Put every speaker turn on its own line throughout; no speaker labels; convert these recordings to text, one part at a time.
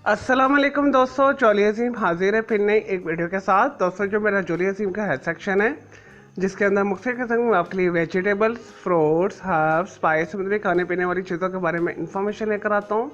अस्सलाम वालेकुम दोस्तों, जोली अजीम हाजिर है फिर नई एक वीडियो के साथ। दोस्तों, जो मेरा जोली अजीम का हेल्थ सेक्शन है जिसके अंदर मुख्तलिफ किस्म में आपके लिए वेजिटेबल्स, फ्रूट्स, हर्ब्स, स्पाइस मतलब खाने पीने वाली चीज़ों के बारे में इंफॉर्मेशन लेकर आता हूँ।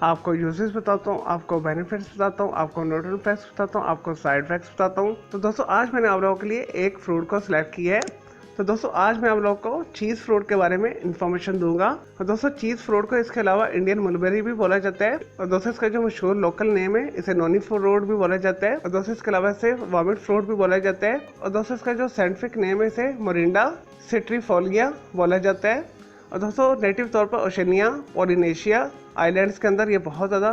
आपको यूजेस बताता हूँ, आपको बेनिफिट्स बताता हूँ, आपको न्यूट्रिएंट फैक्ट्स बताता हूँ, आपको साइड इफेक्ट्स बताता हूँ। तो दोस्तों, आज मैंने आप लोगों के लिए एक फ्रूट को सिलेक्ट किया है। तो दोस्तों, आज मैं आप लोगों को चीज़ फ्रूट के बारे में इंफॉर्मेशन दूंगा। और दोस्तों, चीज़ फ्रूट को इसके अलावा इंडियन मलबेरी भी बोला जाता है। और दोस्तों, इसका जो मशहूर लोकल नेम है इसे नोनी फ्रूट भी बोला जाता है। और दोस्तों, इसके अलावा इसे वॉमिट फ्रूट भी बोला जाता है। और दोस्तों, इसका जो साइंटिफिक नेम है इसे मोरिंडा सिट्रीफोलिया बोला जाता है। और दोस्तों, नेटिव तौर पर ओशनिया, पॉलिनेशिया आइलैंड्स के अंदर ये बहुत ज़्यादा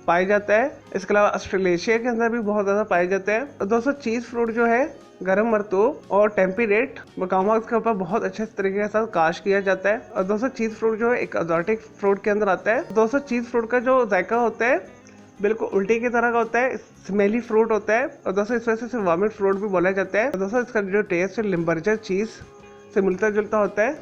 पाया जाता है। इसके अलावा ऑस्ट्रेलेशिया के अंदर भी बहुत ज़्यादा पाया जाता है। और दोस्तों, चीज़ फ्रूट जो है गर्म मरतूब और टेम्परेट मकामात के ऊपर बहुत अच्छे तरीके के साथ काश किया जाता है। और दोस्तों, चीज़ फ्रूट जो है एक एक्सोटिक फ्रूट के अंदर आता है। दोस्तों, चीज़ फ्रूट का जो जायका होता है बिल्कुल उल्टी की तरह का होता है, स्मेली फ्रूट होता है। और दोस्तों, इस वजह से वॉमिट फ्रूट भी बोला जाता है। और दोस्तों, इसका जो टेस्ट है लिम्बर्जर चीज़ से मिलता जुलता होता है,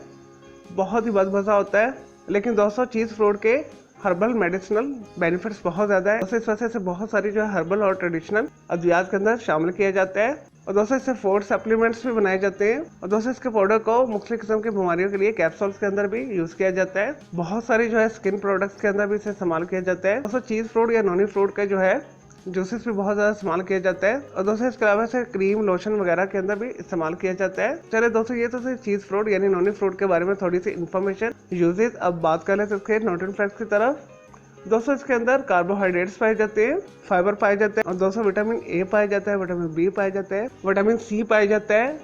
बहुत ही मज़ा होता है। लेकिन दोस्तों, चीज़ फ्रूट के हर्बल मेडिसिनल बेनिफिट्स बहुत ज़्यादा है। दोस्तों, इस वजह से बहुत सारी जो है हर्बल और ट्रेडिशनल अद्वियात के अंदर शामिल किया जाता है। और दोस्तों, इससे फूड सप्लीमेंट्स भी बनाए जाते हैं। और दोस्तों, इसके पाउडर को मुख्तलिफ किस्म की बीमारियों के लिए कैप्सूल्स के अंदर भी यूज़ किया जाता है। बहुत सारी जो है स्किन प्रोडक्ट्स के अंदर भी इसे इस्तेमाल किया जाता है। दोस्तों, चीज़ फ्रूट या नोनी फ्रूट का जो है जूसेस भी बहुत ज़्यादा इस्तेमाल किया जाता है। और दोस्तों, इसके अलावा से क्रीम लोशन वगैरह के अंदर भी इस्तेमाल किया जाता है। चलिए दोस्तों, ये तो सिर्फ चीज़ फ्रूट यानी नोनी फ्रूट के बारे में थोड़ी सी इन्फॉर्मेशन यूजेस। अब बात कर लेते हैं इसके न्यूट्रिएंट फैक्ट्स की तरफ। दोस्तों, इसके अंदर कार्बोहाइड्रेट्स पाए जाते हैं, फाइबर पाए जाते हैं। और दोस्तों, विटामिन ए पाया जाता है, विटामिन बी पाया जाता है, विटामिन सी पाया जाता है,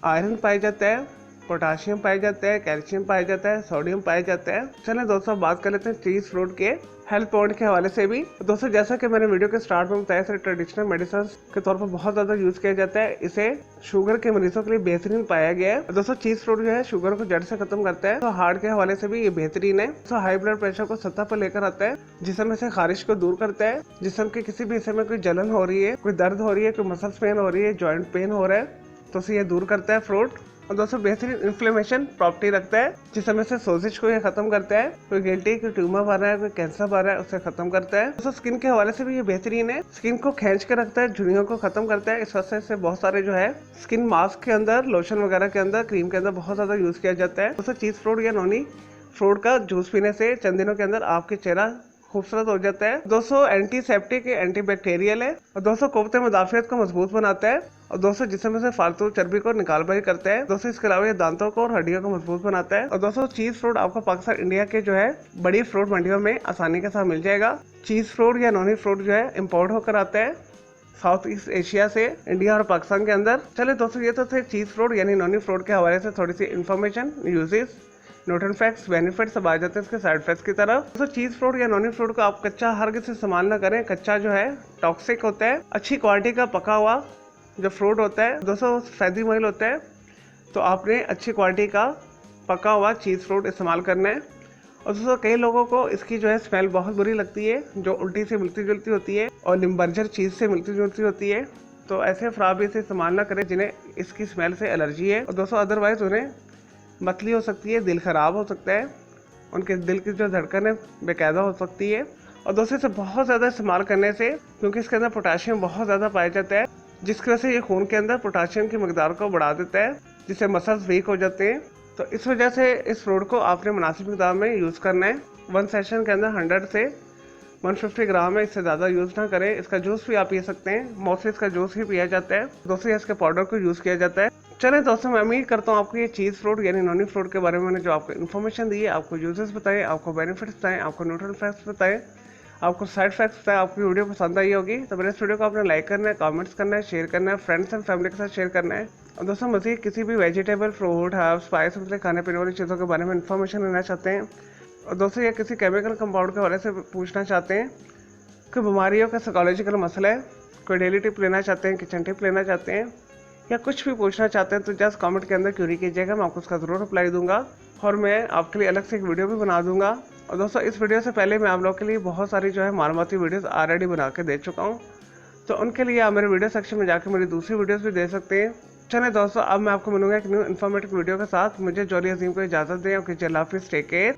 आयरन पाया जाता है, पोटाशियम पाया जाता है, कैल्शियम पाया जाता है, सोडियम पाया जाता है। चलें दोस्तों, बात कर लेते हैं चीज़ फ्रूट के हेल्थ पॉइंट के हवाले से भी। दोस्तों, जैसा कि मैंने वीडियो के स्टार्ट में बताया, इसे ट्रेडिशनल मेडिसिन के तौर पर बहुत ज़्यादा यूज़ किया जाता है। इसे शुगर के मरीजों के लिए बेहतरीन पाया गया है। दोस्तों, चीज़ फ्रूट जो है शुगर को जड़ से खत्म करता है, तो हार्ट के हवाले से भी ये बेहतरीन है। तो हाई ब्लड प्रेशर को सतह पर लेकर आता है, जिसम से खारिश को दूर करता है। जिसम के किसी भी हिस्से में कोई जलन हो रही है, कोई दर्द हो रही है, कोई मसल्स पेन हो रही है, जॉइंट पेन हो रहा है, तो उसे ये दूर करता है फ्रूट। और दोस्तों, बेहतरीन इन्फ्लेमेशन प्रॉपर्टी रखता है, जिसमें से सोजिश को ये खत्म करता है। कोई गिल्टी, कोई ट्यूमर बन रहा है, कोई कैंसर बन रहा है, उसे खत्म करता है। दोस्तों, स्किन के हवाले से भी ये बेहतरीन है, स्किन को खींच के रखता है, झुर्रियों को खत्म करता है। इस वजह से बहुत सारे जो है स्किन मास्क के अंदर, लोशन वगैरह के अंदर, क्रीम के अंदर बहुत ज्यादा यूज किया जाता है। दोस्तों, चीज फ्रूट या नोनी फ्रूट का जूस पीने से चंद दिनों के अंदर आपके चेहरा खूबसूरत हो जाता है। दोस्तों, एंटीसेप्टिक, एंटीबैक्टीरियल है। और दोस्तों, क़ुव्वत मुदाफ़ियत को मजबूत बनाता है। और दोस्तों, जिसम से फालतू चर्बी को निकाल बाहर करता है। दोस्तों, इसके अलावा ये दांतों को और हड्डियों को मजबूत बनाता है। और दोस्तों, चीज़ फ्रूट आपको पाकिस्तान इंडिया के जो है बड़ी फ्रूट मंडियों में आसानी के साथ मिल जाएगा। चीज़ फ्रूट या नोनी फ्रूट जो है इम्पोर्ट होकर आता है साउथ ईस्ट एशिया से इंडिया और पाकिस्तान के अंदर। चले दोस्तों, ये तो थे चीज़ फ्रूट यानी नोनी फ्रूट के हवाले से थोड़ी सी information, uses, nutrient facts, benefits सब आ जाते हैं इसके साइड इफेक्ट्स की तरफ। दोस्तों, चीज़ फ्रूट या नॉनी फ्रूट को आप कच्चा हरगिज़ इस्तेमाल ना करें। कच्चा जो है टॉक्सिक होता है। अच्छी क्वालिटी का पका हुआ जो फ्रूट होता है दोस्तों फैदी मईल होता है, तो आपने अच्छी क्वालिटी का पका हुआ चीज़ फ्रूट इस्तेमाल करना है। और दोस्तों, कई लोगों को इसकी जो है स्मेल बहुत बुरी लगती है, जो उल्टी से मिलती जुलती होती है और लिम्बर्जर चीज़ से मिलती जुलती होती है। तो ऐसे अफराद भी इसे इस्तेमाल ना करें जिन्हें इसकी स्मेल से एलर्जी है। और दोस्तों, अदरवाइज़ उन्हें मतली हो सकती है, दिल ख़राब हो सकता है, उनके दिल की जो धड़कन है बेकायदा हो सकती है। और दोस्तों, इसे बहुत ज़्यादा इस्तेमाल करने से, क्योंकि इसके अंदर पोटाशियम बहुत ज़्यादा पाया जाता है, जिसकी वजह से ये खून के अंदर पोटाशियम की मकदार को बढ़ा देता है, जिससे मसल्स वीक हो जाते हैं। तो इस वजह से इस फ्रूट को आपने मुनासिब मकदार में यूज़ करना है। वन सेशन के अंदर 100 से 150 ग्राम है, इससे ज़्यादा यूज़ ना करें। इसका जूस भी आप पी सकते हैं, मोस्टली इसका जूस ही पिया जाता है। दोस्तों, इसके पाउडर को यूज़ किया जाता है। चले दोस्तों, मैं उम्मीद करता हूँ आपको ये चीज़ फ्रूट यानी नोनी फ्रूट के बारे में मैंने जो आपको इन्फॉर्मेशन दी है, आपको यूजेस बताए, आपको बेनिफिट्स बताए, आपको न्यूट्रिएंट फैक्ट्स बताए, आपको साइड फैक्ट्स बताए, आपकी वीडियो पसंद आई होगी। तो मेरे इस वीडियो को आपने लाइक करना है, कमेंट्स करना है, शेयर करना है, फ्रेंड्स एंड फैमिली के साथ शेयर करना है। और दोस्तों, मज़ीद किसी भी वेजिटेबल, फ्रूट, हर्ब, स्पाइस मतलब खाने पीने वाली चीज़ों के बारे में इन्फॉर्मेशन लेना चाहते हैं, और दोस्तों, या किसी केमिकल कंपाउंड के हवाले से पूछना चाहते हैं, कोई बीमारियों का साइकोलॉजिकल मसला है, कोई डेली टिप लेना चाहते हैं, किचन टिप लेना चाहते हैं, या कुछ भी पूछना चाहते हैं, तो जस्ट कमेंट के अंदर क्यूरी कीजिएगा, मैं आपको उसका ज़रूर रिप्लाई दूंगा। और मैं आपके लिए अलग से एक वीडियो भी बना दूंगा। और दोस्तों, इस वीडियो से पहले मैं आप लोगों के लिए बहुत सारी जो है मालूमाती वीडियोस ऑलरेडी बना के दे चुका हूँ, तो उनके लिए आप मेरे वीडियो सेक्शन में जाकर मेरी दूसरी वीडियोस भी दे सकते हैं। चलिए दोस्तों, अब मैं आपको मिलूंगा एक न्यू इन्फॉर्मेटिव वीडियो के साथ। मुझे जोली अजीम को इजाज़त दें। ओके, अल्लाह हाफिज़, टेक केयर।